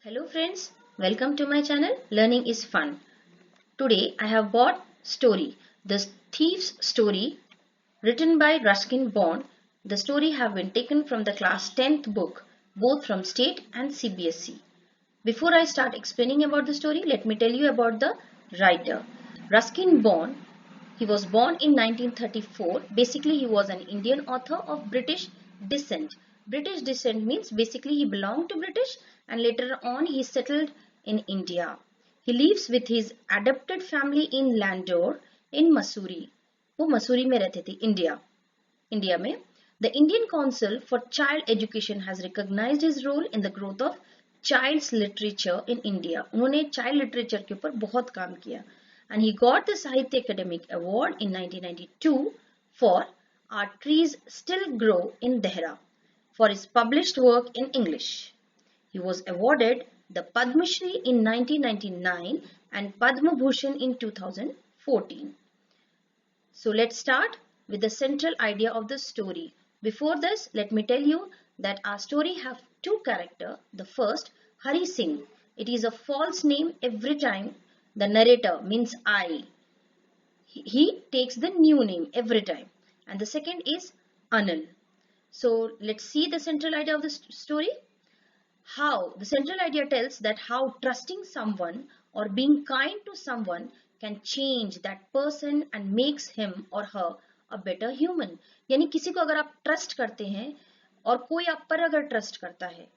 Hello friends, welcome to my channel Learning is Fun. Today I have brought story, The Thief's Story, written by Ruskin Bond. The story have been taken from the class 10th book, both from state and CBSE. Before I start explaining about the story, let me tell you about the writer. Ruskin Bond, he was born in 1934. Basically, he was an Indian author of British descent. British descent means basically he belonged to British and later on he settled in India. He lives with his adopted family in Landor in Missouri. वो मसूरी में रहते थे India में. The Indian Council for Child Education has recognized his role in the growth of child's literature in India. उन्होंने child literature के ऊपर बहुत काम किया. And he got the Sahitya Academic Award in 1992 for Our Trees Still Grow in Dehra for his published work in English. He was awarded the Padma Shri in 1999 and Padma Bhushan in 2014. So let's start with the central idea of the story. Before this, let me tell you that our story have two characters. The first, Hari Singh. It is a false name every time the narrator means I. He takes the new name every time. And the second is Anil. So let's see the central idea of the story. How the central idea tells that how trusting someone or being kind to someone can change that person and makes him or her a better human. यानी किसी को अगर आप trust करते हैं और कोई आप पर अगर ट्रस्ट करता है,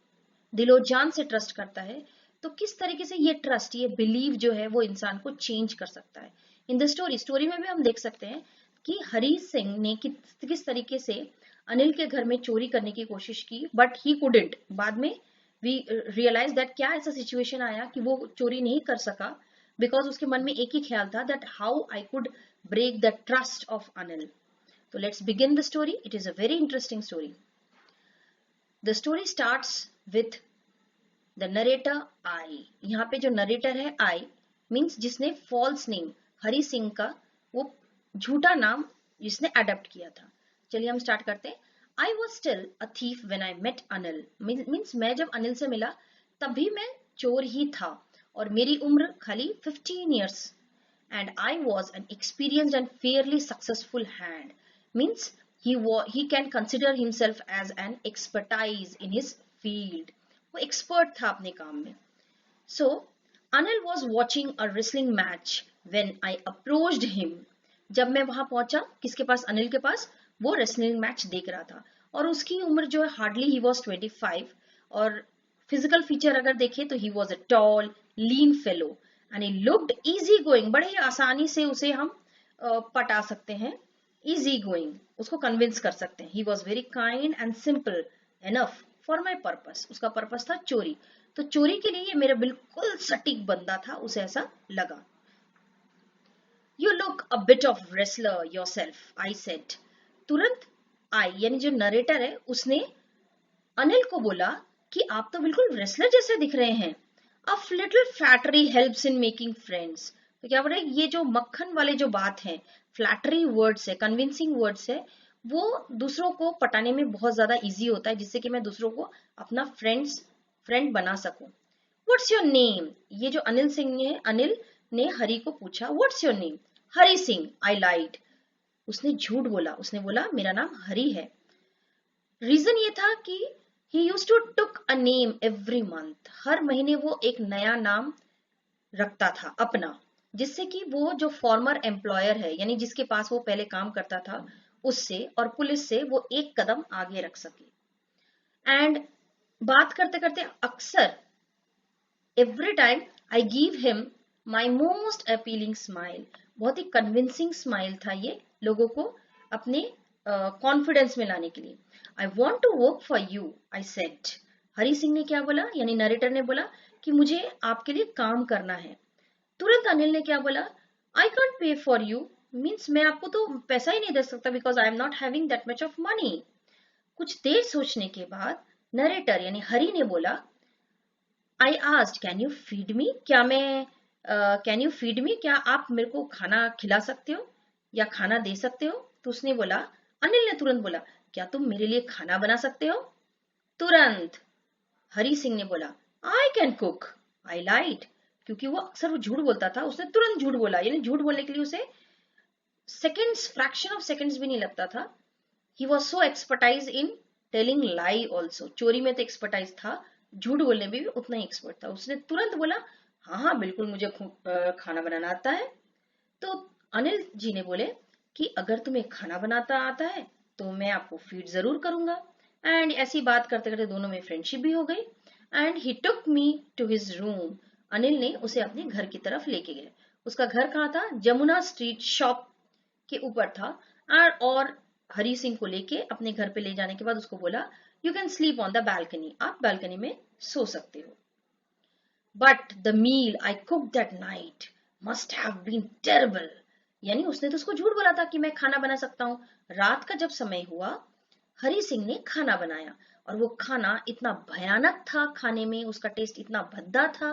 दिलो जान से ट्रस्ट करता है, तो किस तरीके से ये ट्रस्ट, ये बिलीव जो है वो इंसान को चेंज कर सकता है. इन द स्टोरी में भी हम देख सकते हैं कि हरी सिंह ने किस तरीके से अनिल के घर में चोरी करने की कोशिश की, बट ही कुडंट. बाद में वी रियलाइज दैट क्या ऐसा सिचुएशन आया कि वो चोरी नहीं कर सका, बिकॉज उसके मन में एक ही ख्याल था that how I could break the trust of Anil. तो let's begin the story. It is a very interesting story. The story starts with the narrator I. यहाँ पे जो नरेटर है आई मीन्स जिसने फॉल्स नेम हरी सिंह का वो झूठा नाम जिसने अडॉप्ट किया था. चलिए हम स्टार्ट करते हैं. I was still a thief when I met Anil. Means मैं जब अनिल से मिला तभी मैं चोर ही था और मेरी उम्र खाली 15 years. And I was an experienced and fairly successful hand. Means he can consider himself as an expertise in his field. वो expert था अपने काम में. So Anil was watching a wrestling match when I approached him. जब मैं वहां पहुंचा किसके पास, अनिल के पास, वो रेसलिंग मैच देख रहा था और उसकी उम्र जो है हार्डली ही वॉज 25. और फिजिकल फीचर अगर देखें तो he was a tall lean fellow and he looked easy going. बड़े ही आसानी से उसे हम पटा सकते हैं, इजी गोइंग, उसको कन्विंस कर सकते हैं. He was very kind and simple enough for my purpose. उसका पर्पस था चोरी, तो चोरी के लिए ये मेरा बिल्कुल सटीक बंदा था, उसे ऐसा लगा. You look a bit of wrestler yourself, I said. तुरंत आई यानी जो नरेटर है उसने अनिल को बोला कि आप तो बिल्कुल रेसलर जैसे दिख रहे हैं. A little flattery helps in making friends. तो क्या बोल रहे हैं, ये जो मक्खन वाले जो बात है, फ्लैटरी वर्ड्स है, कन्विंसिंग वर्ड्स है, वो दूसरों को पटाने में बहुत ज्यादा इजी होता है, जिससे कि मैं दूसरों को अपना फ्रेंड बना सकूं. What's your name? ये जो अनिल ने हरी को पूछा, What's your name? Hari Singh. I lied. उसने झूठ बोला, उसने बोला मेरा नाम हरी है. रीजन ये था कि he used to took a name every month. हर महीने वो एक नया नाम रखता था अपना, जिससे कि वो जो फॉर्मर एम्प्लॉयर है यानी जिसके पास वो पहले काम करता था उससे और पुलिस से वो एक कदम आगे रख सके. एंड बात करते करते अक्सर every time I give him my most appealing smile. बहुत ही कन्विंसिंग स्माइल था ये लोगों को अपने कॉन्फिडेंस में लाने के लिए. I want to work for you, I said. Hari Singh ने क्या बोला, यानी नरेटर ने बोला कि मुझे आपके लिए काम करना है. तुरंत अनिल ने क्या बोला, I can't pay for you. Means मैं आपको तो पैसा ही नहीं दे सकता because I am not having that much of money. कुछ देर सोचने के बाद नरेटर यानी हरी ने बोला, I asked can you feed me. क्या आप मेरे को खाना खिला सकते हो या खाना दे सकते हो. तो उसने बोला, अनिल ने तुरंत बोला, क्या तुम मेरे लिए खाना बना सकते हो. तुरंत हरी सिंह ने बोला, आई कैन कुक, आई लाइड। क्योंकि वो अक्सर वो झूठ बोलता था, उसने तुरंत झूठ बोला, यानी झूठ बोलने के लिए उसे सेकंड्स, फ्रैक्शन ऑफ सेकंड्स भी नहीं लगता था। He was so expertise in telling lie also, चोरी में तो एक्सपर्टाइज था, झूठ बोलने में भी उतना ही एक्सपर्ट था। उसने तुरंत बोला हाँ हाँ बिल्कुल मुझे खाना बनाना आता है। तो अनिल जी ने बोले कि अगर तुम्हें खाना बनाता आता है तो मैं आपको फीड जरूर करूंगा। एंड ऐसी बात करते करते दोनों में फ्रेंडशिप भी हो गई। And he took me to his room, Anil ने उसे अपने घर की तरफ लेके गए। उसका घर कहाँ था? जमुना स्ट्रीट शॉप के ऊपर था। और हरी सिंह को लेके अपने घर पे ले जाने के बाद उसको बोला you can sleep on the balcony, आप बालकनी में सो सकते हो। But the meal I cook that night must have been terrible, यानी उसने तो उसको झूठ बोला था कि मैं खाना बना सकता हूँ। रात का जब समय हुआ, हरी सिंह ने खाना बनाया और वो खाना इतना भयानक था, खाने में उसका टेस्ट इतना भद्दा था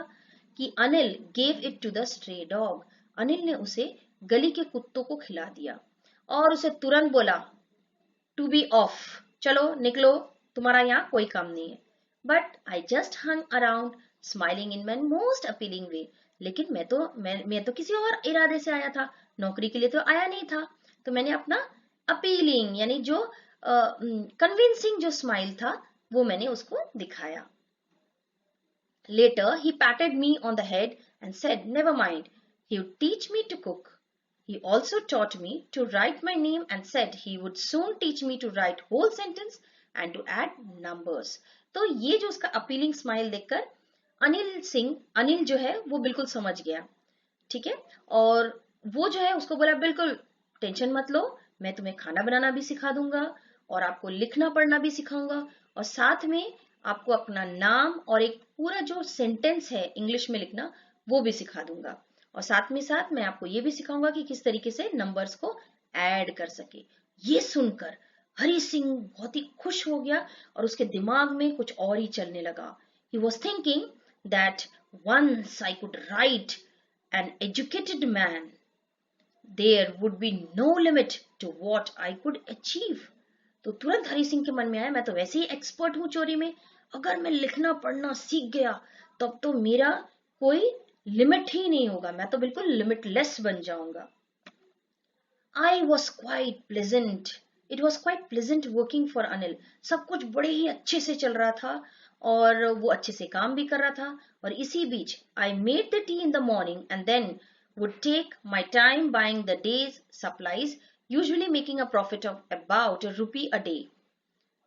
कि Anil gave it to the stray dog, Anil ने उसे गली के कुत्तों को खिला दिया और उसे तुरंत बोला टू बी ऑफ, चलो निकलो, तुम्हारा यहाँ कोई काम नहीं है। But I just hung around smiling in my most appealing way, लेकिन मैं तो किसी और इरादे से आया था, नौकरी के लिए तो आया नहीं था। तो मैंने अपना अपीलिंग यानी जो कन्विंसिंग जो स्माइल था वो मैंने उसको दिखाया। Later, he patted me on the head and said, never mind, he would teach me to cook. He also taught me to write my name and said he would soon teach me to write whole sentence and to add numbers. तो ये जो उसका appealing smile देखकर अनिल जो है वो बिल्कुल समझ गया, ठीक है। और वो जो है उसको बोला बिल्कुल टेंशन मत लो, मैं तुम्हें खाना बनाना भी सिखा दूंगा और आपको लिखना पढ़ना भी सिखाऊंगा और साथ में आपको अपना नाम और एक पूरा जो सेंटेंस है इंग्लिश में लिखना वो भी सिखा दूंगा और साथ में साथ मैं आपको ये भी सिखाऊंगा कि किस तरीके से नंबर्स को ऐड कर सके। ये सुनकर हरी सिंह बहुत ही खुश हो गया और उसके दिमाग में कुछ और ही चलने लगा। He was thinking that once I could write an educated man, there would be no limit to what I could achieve. तो तुरंत हरी सिंह के मन में आया मैं तो वैसे ही एक्सपर्ट हूं चोरी में, अगर मैं लिखना पढ़ना सीख गया तब तो मेरा कोई लिमिट ही नहीं होगा, मैं तो बिल्कुल लिमिटलेस बन जाऊंगा। I was quite pleasant. It was quite pleasant working for Anil. सब कुछ बड़े ही अच्छे से चल रहा था और वो अच्छे से काम भी कर रहा था और इसी बीच I made the tea in the morning and then would take my time buying the day's supplies, usually making a profit of about ₹1 a day.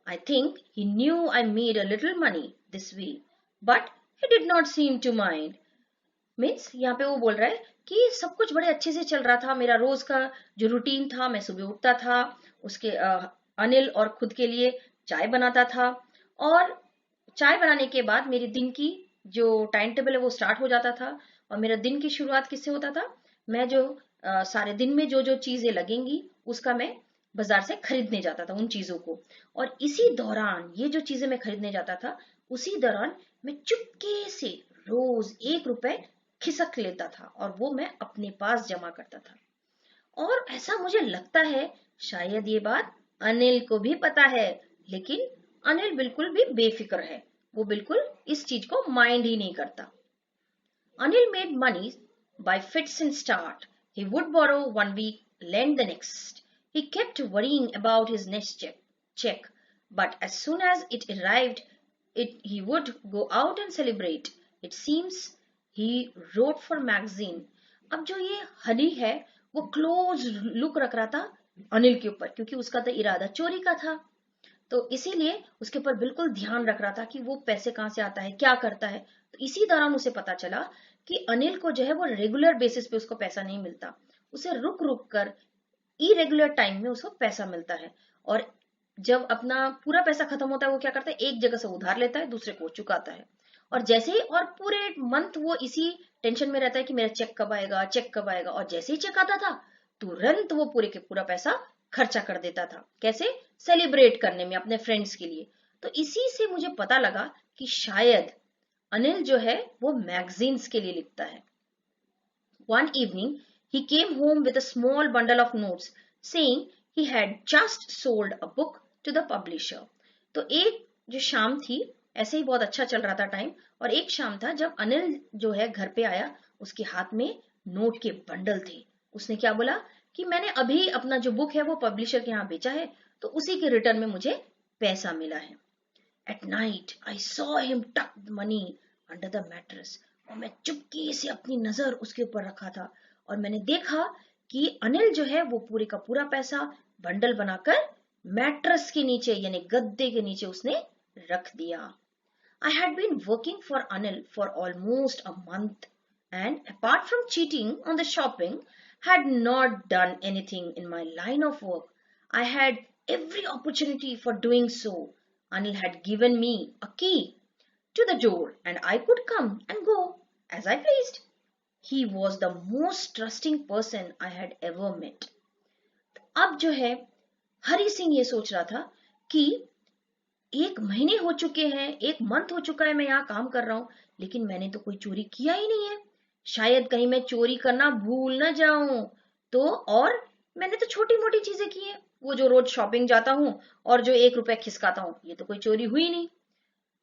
I think he knew I made a little money this way, but he did not seem to mind. Means यहाँ पे वो बोल रहा है कि सब कुछ बड़े अच्छे से चल रहा था, मेरा रोज का जो रूटीन था, मैं सुबह उठता था, उसके अनिल और खुद के लिए चाय बनाता था और चाय बनाने के बाद मेरे दिन की जो टाइम टेबल है वो स्टार्ट हो जाता था और मेरा दिन की शुरुआत किससे होता था, मैं जो सारे दिन में जो जो चीजें लगेंगी उसका मैं बाजार से खरीदने जाता था उन चीजों को। और इसी दौरान ये जो चीजें मैं खरीदने जाता था उसी दौरान मैं चुपके से रोज ₹1 खिसक लेता था और वो मैं अपने पास जमा करता था। और ऐसा मुझे लगता है शायद ये बात अनिल को भी पता है, लेकिन अनिल बिल्कुल भी बेफिक्र है, वो बिल्कुल इस चीज को माइंड ही नहीं करता। Anil made money by fits and start. He would borrow one week, lend the next. He kept worrying about his next check. But as soon as it arrived, he would go out and celebrate. It seems he wrote for magazine. अब जो ये हनी है वो close look रख रहा था अनिल के ऊपर क्योंकि उसका तो इरादा चोरी का था, तो इसीलिए उसके ऊपर बिल्कुल ध्यान रख रहा था कि वो पैसे कहाँ से आता है, क्या करता है। तो इसी दौरान उसे पता चला कि अनिल को जो है वो रेगुलर बेसिस पे उसको पैसा नहीं मिलता, उसे रुक रुक कर इरेगुलर टाइम में उसको पैसा मिलता है और जब अपना पूरा पैसा खत्म होता है वो क्या करता है, एक जगह से उधार लेता है दूसरे को चुकाता है और जैसे ही और पूरे मंथ वो इसी टेंशन में रहता है कि मेरा चेक कब आएगा, चेक कब आएगा, और जैसे ही चेक आता था तुरंत वो पूरे के पूरा पैसा खर्चा कर देता था। कैसे? सेलिब्रेट करने में अपने फ्रेंड्स के लिए। तो इसी से मुझे पता लगा कि शायद अनिल जो है वो मैगजीन्स के लिए लिखता है। One evening he came home with a small bundle of notes saying he had just sold a book to the publisher. तो एक जो शाम थी ऐसे ही बहुत अच्छा चल रहा था टाइम। और एक शाम था जब अनिल जो है घर पे आया, उसके हाथ में नोट के बंडल थे। उसने क्या बोला कि मैंने अभी अपना जो बुक है वो पब्लिशर के यहाँ बेचा है, तो उसी के रिटर्न में मुझे पैसा मिला है। At night I saw him tuck the money under the mattress. और मैं चुपके से अपनी नजर उसके ऊपर रखा था और मैंने देखा कि अनिल जो है वो पूरे का पूरा पैसा बंडल बनाकर मैट्रेस के नीचे यानी गद्दे के नीचे उसने रख दिया। I had been working for Anil for almost a month and apart from cheating on the shopping, had not done anything in my line of work. I had every opportunity for doing so. Anil had given me a key to the door and I could come and go as I pleased. He was the most trusting person I had ever met. अब जो है हरी सिंह ये सोच रहा था कि 1 महीने हो चुके हैं, 1 मंथ हो चुका है मैं यहाँ काम कर रहा हूँ, लेकिन मैंने तो कोई चोरी किया ही नहीं है। शायद कहीं मैं चोरी करना भूल ना जाऊं तो। और मैंने तो छोटी मोटी चीजें की हैं, वो जो रोज शॉपिंग जाता हूँ और जो 1 रुपया खिसकाता हूँ, ये तो कोई चोरी हुई नहीं।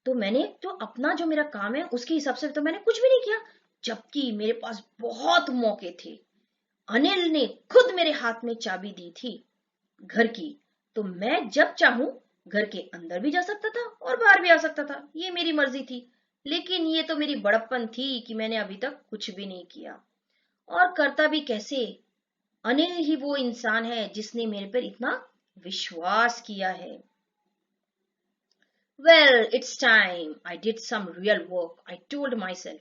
तो मैंने जो अपना जो मेरा काम है उसके हिसाब से तो मैंने कुछ भी नहीं किया, जबकि मेरे पास बहुत मौके थे। अनिल ने खुद मेरे हाथ में चाबी दी थी घर की, तो मैं जब चाहूं घर के अंदर भी जा सकता था और बाहर भी आ सकता था, ये मेरी मर्जी थी। लेकिन ये तो मेरी बड़प्पन थी कि मैंने अभी तक कुछ भी नहीं किया, और करता भी कैसे। अनिल ही वो इंसान है जिसने मेरे पर इतना विश्वास किया है। Well, it's time I did some real work, I told myself.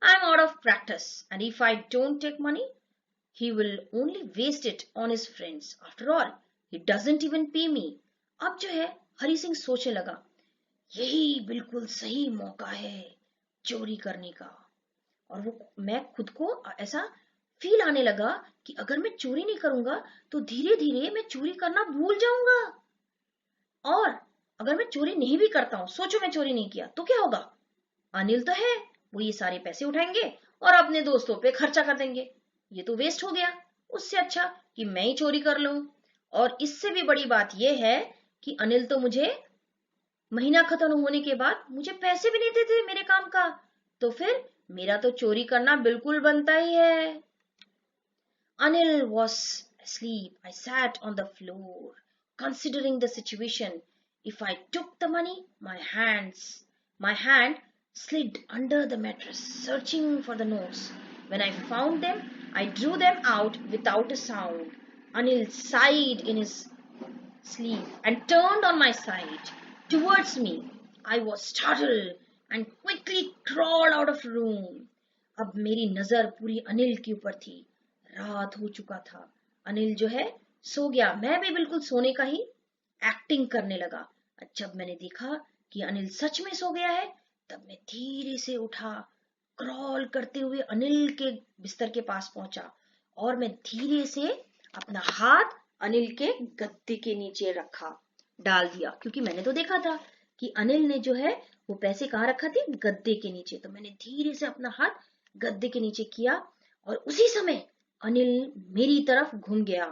I'm out of practice and if I don't take money, he will only waste it on his friends. After all, he doesn't even pay me. अब जो है हरी सिंह सोचने लगा, यही बिल्कुल सही मौका है चोरी करने का। और वो मैं खुद को ऐसा फील आने लगा कि अगर मैं चोरी नहीं करूंगा तो धीरे धीरे मैं चोरी करना भूल जाऊंगा। और अगर मैं चोरी नहीं भी करता हूं, सोचो मैं चोरी नहीं किया तो क्या होगा। अनिल तो है, वो ये सारे पैसे उठाएंगे और अपने दोस्तों पे खर्चा कर देंगे, ये तो वेस्ट हो गया। उससे अच्छा कि मैं ही चोरी कर लूं। और इससे भी बड़ी बात यह है कि अनिल तो मुझे महीना खत्म होने के बाद मुझे पैसे भी नहीं देते मेरे काम का, तो फिर मेरा तो चोरी करना बिल्कुल बनता ही है। Anil was asleep. I sat on the floor, considering the situation. If I took the money, my hand slid under the mattress, searching for the notes. When I found them, I drew them out without a sound. Anil sighed in his sleep and turned on my side towards me. I was startled and quickly crawled out of the room. अब मेरी नजर पूरी अनिल के ऊपर थी। रात हो चुका था, अनिल जो है सो गया, मैं भी बिल्कुल सोने का ही एक्टिंग करने लगा। जब मैंने देखा कि अनिल सच में सो गया है, तब मैं धीरे से उठा, क्रॉल करते हुए अनिल के बिस्तर के पास पहुंचा और मैं धीरे से अपना हाथ अनिल के गद्दे के नीचे डाल दिया, क्योंकि मैंने तो देखा था कि अनिल ने जो है वो पैसे कहाँ रखा थे, गद्दे के नीचे। तो मैंने धीरे से अपना हाथ गद्दे के नीचे किया और उसी समय अनिल मेरी तरफ घूम गया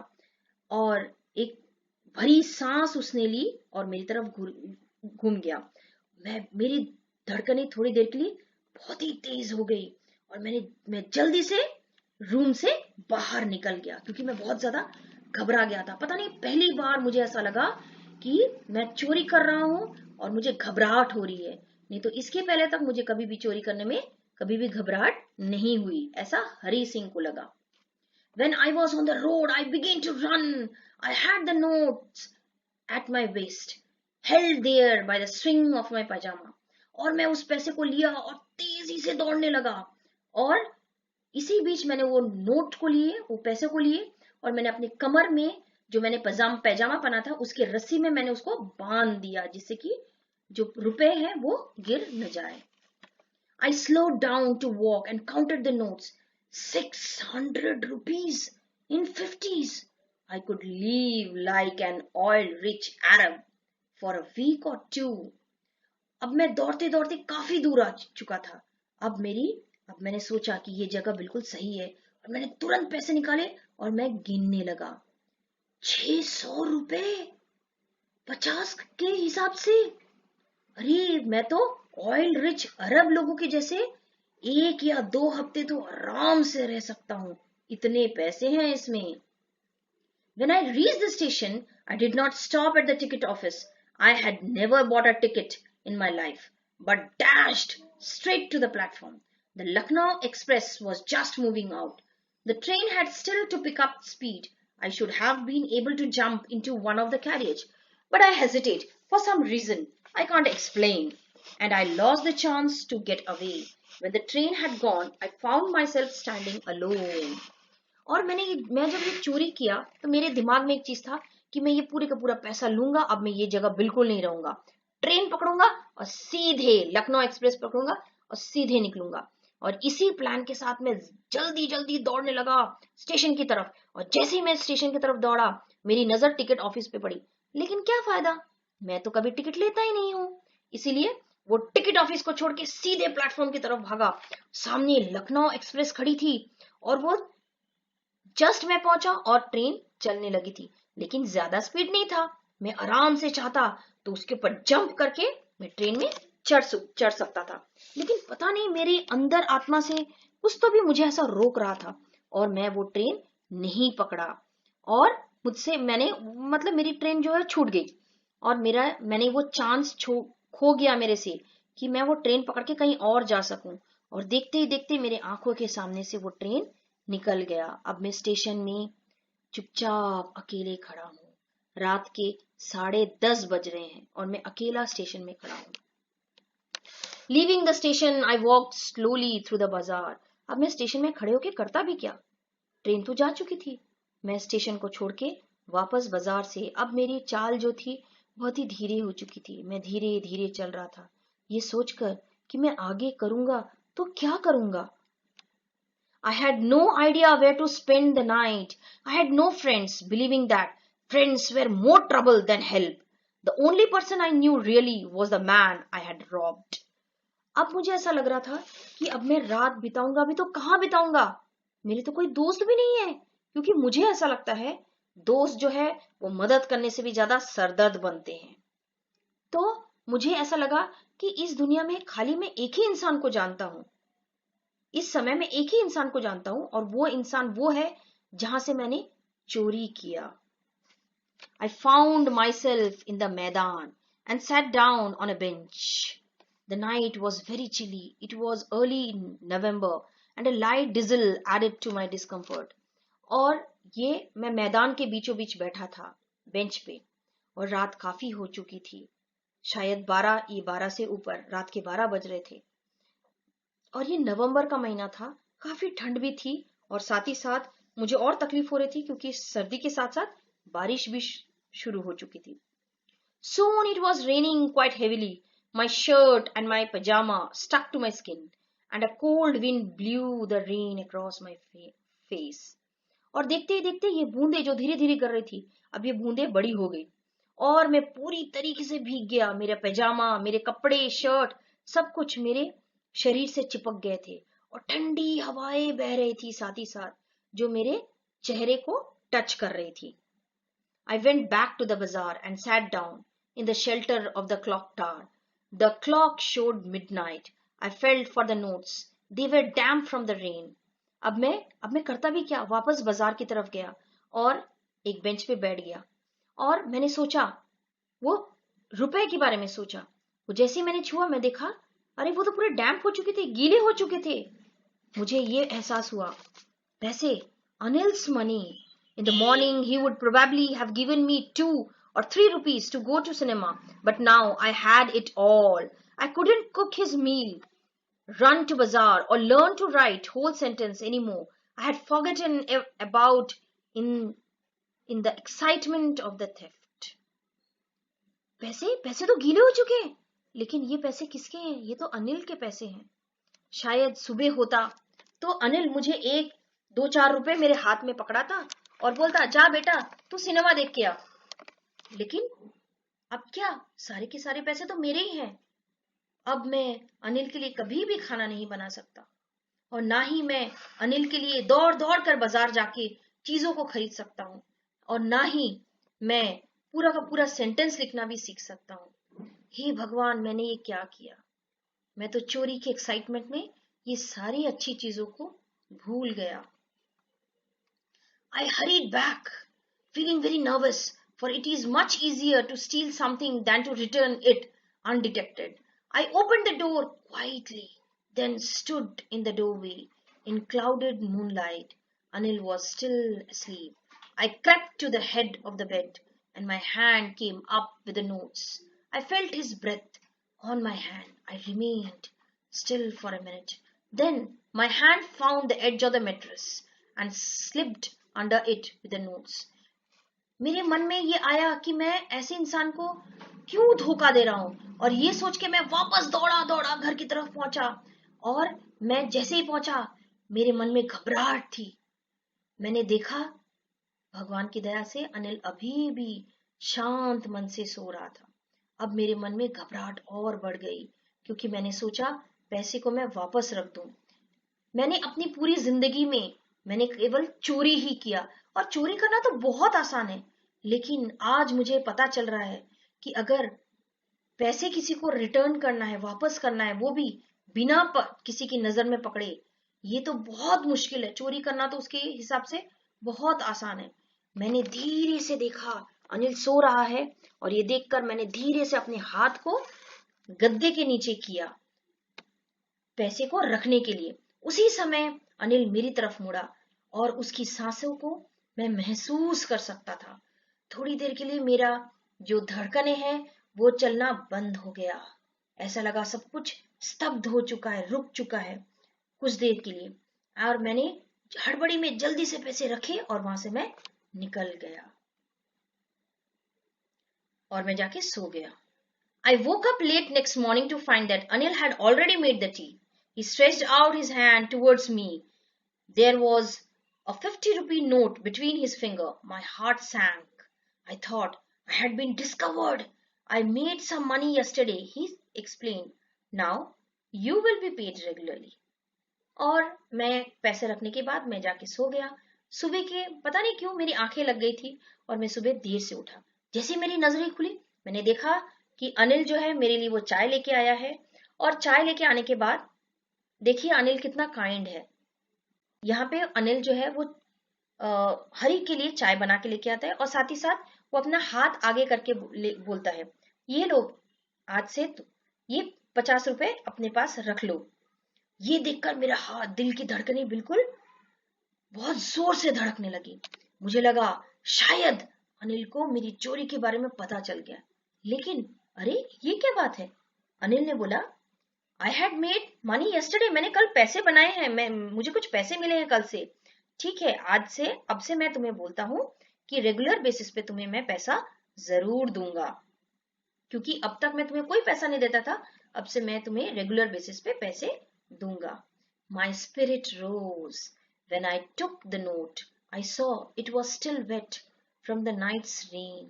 और एक भरी सांस उसने ली और मेरी तरफ घूम गया। मेरी धड़कनें थोड़ी देर के लिए बहुत ही तेज हो गई और मैं जल्दी से रूम से बाहर निकल गया, क्योंकि मैं बहुत ज्यादा घबरा गया था। पता नहीं, पहली बार मुझे ऐसा लगा कि मैं चोरी कर रहा हूँ और मुझे घबराहट हो रही है। नहीं तो इसके पहले तक मुझे कभी भी चोरी करने में कभी भी घबराहट नहीं हुई, ऐसा हरी सिंह को लगा। When I was on the road, I began to run. I had the notes at my waist, held there by the swing of my pajama. और मैं उस पैसे को लिया और तेजी से दौड़ने लगा। और इसी बीच मैंने वो नोट को लिए, वो पैसे को लिए और मैंने अपने कमर में जो मैंने पैजामा पहना था उसके रस्सी में मैंने उसको बांध दिया, जिससे कि जो रुपए हैं वो गिर न जाए। I slowed down to walk and counted the notes. 600 rupees in 50s. I could live like an oil-rich Arab for a week or two. अब मैं दौड़ते दौड़ते काफी दूर आ चुका था। अब मैंने सोचा कि ये जगह बिल्कुल सही है और मैंने तुरंत पैसे निकाले और मैं गिनने लगा। 600 रुपए 50 के हिसाब से। अरे मैं तो ऑयल रिच अरब लोगों के जैसे 1 या 2 हफ्ते तो आराम से रह सकता हूं, इतने पैसे हैं इसमें। When I reached the station, I did not stop at the ticket office. I had never bought a ticket in my life, but dashed straight to the platform. The Lucknow Express was just moving out. The train had still to pick up speed. I should have been able to jump into one of the carriage, but I hesitated for some reason I can't explain, and I lost the chance to get away. When the train had gone, I found myself standing alone. और मैं जब ये चोरी किया तो मेरे दिमाग में एक चीज था कि मैं ये पूरे का पूरा पैसा लूंगा, अब मैं ये जगह बिल्कुल नहीं रहूंगा, ट्रेन पकड़ूंगा और सीधे लखनऊ एक्सप्रेस पकड़ूंगा और सीधे निकलूंगा। और इसी प्लान के साथ मैं जल्दी जल्दी दौड़ने लगा स्टेशन की तरफ, और जैसे ही मैं स्टेशन की तरफ दौड़ा मेरी नजर टिकट ऑफिस पे पड़ी। लेकिन क्या फायदा, मैं तो कभी टिकट लेता ही नहीं हूं। इसीलिए वो टिकट ऑफिस को छोड़ के सीधे प्लेटफॉर्म की तरफ भागा। सामने लखनऊ एक्सप्रेस खड़ी थी और वो जस्ट मैं पहुंचा और ट्रेन चलने लगी थी, लेकिन ज्यादा स्पीड नहीं था। मैं आराम से चाहता तो उसके ऊपर जंप करके मैं ट्रेन में चढ़ सकता था, लेकिन पता नहीं मेरे अंदर आत्मा से कुछ तो भी मुझे ऐसा रोक रहा था और मैं वो ट्रेन नहीं पकड़ा। और मेरी ट्रेन जो है छूट गई और मैंने वो चांस खो गया मेरे से कि मैं वो ट्रेन पकड़ के कहीं और जा सकूं। और देखते ही देखते मेरे आंखों के सामने से वो ट्रेन निकल गया। अब मैं स्टेशन में चुपचाप अकेले खड़ा हूँ। रात के 10:30 बज रहे हैं और मैं अकेला स्टेशन में खड़ा हूँ। Leaving the station I walked slowly through the बाजार। अब मैं स्टेशन में खड़े होके करता भी क्या, ट्रेन तो जा चुकी थी। मैं स्टेशन को छोड़ के वापस बाजार से अब मेरी चाल जो थी बहुत ही धीरे हो चुकी थी। मैं धीरे धीरे चल रहा था, ये सोचकर कि मैं आगे करूंगा तो क्या करूंगा। I had no idea where to spend the night. I had no friends, believing that friends were more trouble than help. The only person I knew really was the man I had robbed. अब मुझे ऐसा लग रहा था कि अब मैं रात बिताऊंगा भी तो कहाँ बिताऊंगा, मेरे तो कोई दोस्त भी नहीं है, क्योंकि मुझे ऐसा लगता है दोस्त जो है वो मदद करने से भी ज्यादा सरदर्द बनते हैं। तो मुझे ऐसा लगा कि इस दुनिया में खाली मैं एक ही इंसान को जानता हूं, इस समय मैं एक ही इंसान को जानता हूं और वो इंसान वो है जहां से मैंने चोरी किया। I found myself in the मैदान and sat down on a bench. The night was very chilly. It was early in November and a light drizzle added to my discomfort. और ये मैं मैदान के बीचों बीच बैठा था बेंच पे, और रात काफी हो चुकी थी, शायद 12 से ऊपर, रात के 12 बज रहे थे। और ये नवंबर का महीना था, काफी ठंड भी थी और साथ ही साथ मुझे और तकलीफ हो रही थी क्योंकि सर्दी के साथ साथ बारिश भी शुरू हो चुकी थी। Soon it was raining quite heavily. My shirt and my pajama stuck to my skin and a cold wind blew the rain across my face. और देखते ही देखते ये बूंदे जो धीरे धीरे कर रही थी, अब ये बूंदे बड़ी हो गई और मैं पूरी तरीके से भीग गया। मेरा पैजामा, मेरे कपड़े, शर्ट, सब कुछ मेरे शरीर से चिपक गए थे और ठंडी हवाएं बह रही थी साथ ही साथ जो मेरे चेहरे को टच कर रही थी। I went back to the bazaar and sat down in the shelter of the clock tower. The clock showed midnight. I felt for the notes. They were damp from the rain. अब मैं करता भी क्या, वापस बाजार की तरफ गया और एक बेंच पे बैठ गया और मैंने सोचा, वो रुपए के बारे में सोचा। वो जैसे ही मैंने छुआ मैं देखा, अरे वो तो पूरे डैम्प हो चुके थे, गीले हो चुके थे। मुझे ये एहसास हुआ, पैसे, Anil's money. In the morning he would probably have given me 2 or 3 rupees to go to cinema, but now I had it all. I couldn't cook his meal, run to bazaar, or learn to write whole sentence anymore. I had forgotten about in the excitement of the theft. पैसे तो गीले हो चुके हैं, लेकिन ये पैसे किसके हैं? ये तो अनिल के पैसे हैं। शायद सुबह होता तो अनिल मुझे 1-2-4 रुपए मेरे हाथ में पकड़ाता और बोलता, जा बेटा तू सिनेमा देख के आ। लेकिन अब क्या, सारे के सारे पैसे तो मेरे ही हैं। अब मैं अनिल के लिए कभी भी खाना नहीं बना सकता और ना ही मैं अनिल के लिए दौड़ दौड़ कर बाजार जाके चीजों को खरीद सकता हूँ और ना ही मैं पूरा का पूरा सेंटेंस लिखना भी सीख सकता हूँ। हे भगवान, मैंने ये क्या किया। मैं तो चोरी के एक्साइटमेंट में ये सारी अच्छी चीजों को भूल गया। I hurried back, feeling very nervous, for it is much easier to steal something than to return it undetected. I opened the door quietly, then stood in the doorway. In clouded moonlight, Anil was still asleep. I crept to the head of the bed, and my hand came up with the notes. I felt his breath on my hand. I remained still for a minute. Then my hand found the edge of the mattress and slipped under it with the notes. मेरे मन में ये आया कि मैं ऐसे इंसान को क्यों धोखा दे रहा हूं, और ये सोच के मैं वापस दौड़ा दौड़ा घर की तरफ पहुंचा। और मैं जैसे ही पहुंचा, मेरे मन में घबराहट थी। मैंने देखा, भगवान की दया से अनिल अभी भी शांत मन से सो रहा था। अब मेरे मन में घबराहट और बढ़ गई, क्योंकि मैंने सोचा पैसे को मैं वापस रख दूं। मैंने अपनी पूरी जिंदगी में मैंने केवल चोरी ही किया, और चोरी करना तो बहुत आसान है, लेकिन आज मुझे पता चल रहा है कि अगर पैसे किसी को रिटर्न करना है, वापस करना है, वो भी बिना किसी की नजर में पकड़े, ये तो बहुत मुश्किल है। चोरी करना तो उसके हिसाब से बहुत आसान है। मैंने धीरे से देखा, अनिल सो रहा है, और ये देखकर मैंने धीरे से अपने हाथ को गद्दे के नीचे किया पैसे को रखने के लिए। उसी समय अनिल मेरी तरफ मुड़ा, और उसकी सांसों को मैं महसूस कर सकता था। थोड़ी देर के लिए मेरा जो धड़कनें हैं वो चलना बंद हो गया। ऐसा लगा सब कुछ स्तब्ध हो चुका है, रुक चुका है कुछ देर के लिए। और मैंने हड़बड़ी में जल्दी से पैसे रखे और वहां से मैं निकल गया, और मैं जाके सो गया। I woke up late next morning to find that Anil had already made the tea. He stretched out his hand towards me. There was a 50-rupee note between his fingers. My heart sank. I thought I had been discovered. I made some money yesterday, he explained. Now you will be paid regularly. और मैं पैसे रखने के बाद मैं जाके सो गया। सुबह के पता नहीं क्यों मेरी आंखें लग गई थी, और मैं सुबह देर से उठा। जैसे मेरी नजरें खुली, मैंने देखा कि अनिल जो है मेरे लिए वो चाय लेके आया है। और चाय लेके आने के बाद देखिए अनिल कितना काइंड है। यहाँ पे अनिल जो है वो हरी के लिए चाय बना के लेके आता है, और साथ ही साथ वो अपना हाथ आगे करके बोलता है, ये लो, आज से ये 50 रुपए अपने पास रख लो। ये देखकर मेरा हाथ, दिल की धड़कनें बिल्कुल बहुत जोर से धड़कने लगी। मुझे लगा शायद अनिल को मेरी चोरी के बारे में पता चल गया। लेकिन अरे ये क्या बात है? अनिल ने बोला, I had made money yesterday, मैंने कल पैसे बनाए हैं, मुझे कुछ पैसे मिले हैं कल से। ठीक है, अब से मैं तुम्हें बोलता हूँ कि रेगुलर बेसिस पे तुम्हें मैं पैसा जरूर दूंगा, क्योंकि अब तक मैं तुम्हें कोई पैसा नहीं देता था, अब से मैं तुम्हें रेगुलर बेसिस पे पैसे दूंगा। My spirit rose. When I took the note, I saw it was still wet from the night's rain.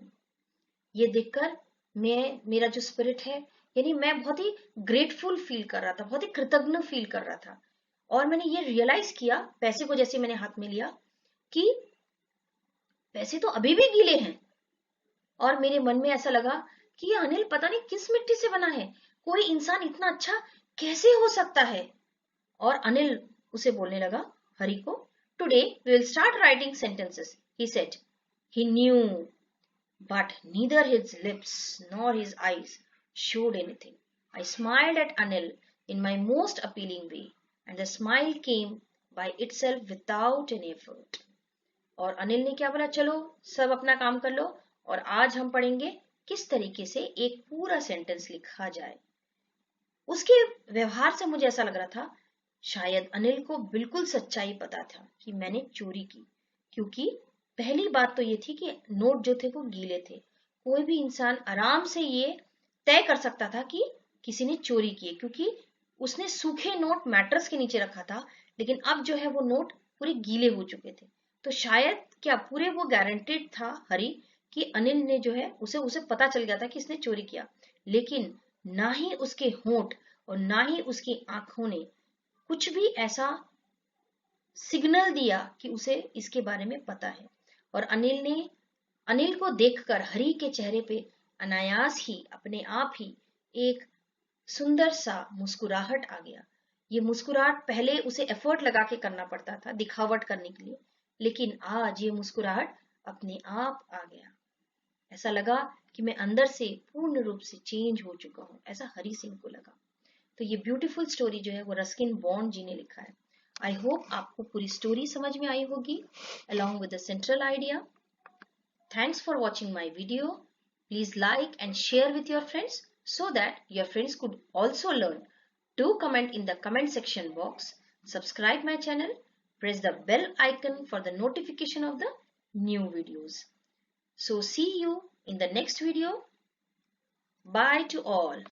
ये देखकर मेरा जो स्पिरिट है, यानी मैं बहुत ही ग्रेटफुल फील कर रहा था, बहुत ही कृतज्ञ फील कर रहा था। और मैंने ये रियलाइज किया पैसे को जैसे मैंने हाथ में लिया कि पैसे तो अभी भी गीले हैं। और मेरे मन में ऐसा लगा कि ये अनिल पता नहीं किस मिट्टी से बना है, कोई इंसान इतना अच्छा कैसे हो सकता है। और अनिल उसे बोलने लगा, हरी को, today we will start writing sentences, he said. He knew, but neither his lips nor his eyes showed anything. I smiled at Anil in my most appealing way, and the smile came by itself without any effort. और अनिल ने क्या बोला, चलो सब अपना काम कर लो, और आज हम पढ़ेंगे किस तरीके से एक पूरा सेंटेंस लिखा जाए। उसके व्यवहार से मुझे ऐसा लग रहा था शायद अनिल को बिल्कुल सच्चाई पता था कि मैंने चोरी की, क्योंकि पहली बात तो ये थी कि नोट जो थे वो गीले थे। कोई भी इंसान आराम से ये तय कर सकता था कि किसी ने चोरी की है, क्योंकि उसने सूखे नोट मैट्रेस के नीचे रखा था, लेकिन अब जो है वो नोट पूरे गीले हो चुके थे। तो शायद क्या पूरे वो गारंटेड था हरी कि अनिल ने जो है उसे पता चल गया था कि इसने चोरी किया। लेकिन ना ही उसके होंठ और ना ही उसकी आंखों ने कुछ भी ऐसा सिग्नल दिया कि उसे इसके बारे में पता है। और अनिल को देखकर हरी के चेहरे पे अनायास ही अपने आप ही एक सुंदर सा मुस्कुराहट आ गया। ये मुस्कुराहट पहले उसे एफर्ट लगा के करना पड़ता था दिखावट करने के लिए, लेकिन आज ये मुस्कुराहट अपने आप आ गया। ऐसा लगा कि मैं अंदर से पूर्ण रूप से चेंज हो चुका हूँ, ऐसा हरी सिंह को लगा। तो ये ब्यूटीफुल स्टोरी जो है वो रस्किन बॉन्ड जी ने लिखा है। आई होप आपको पूरी स्टोरी समझ में आई होगी along with the central idea. Thanks for watching my video. Please like and share with your friends so that your friends could also learn. Do comment in the comment section box. Subscribe my channel. Press the bell icon for the notification of the new videos. So see you in the next video. Bye to all.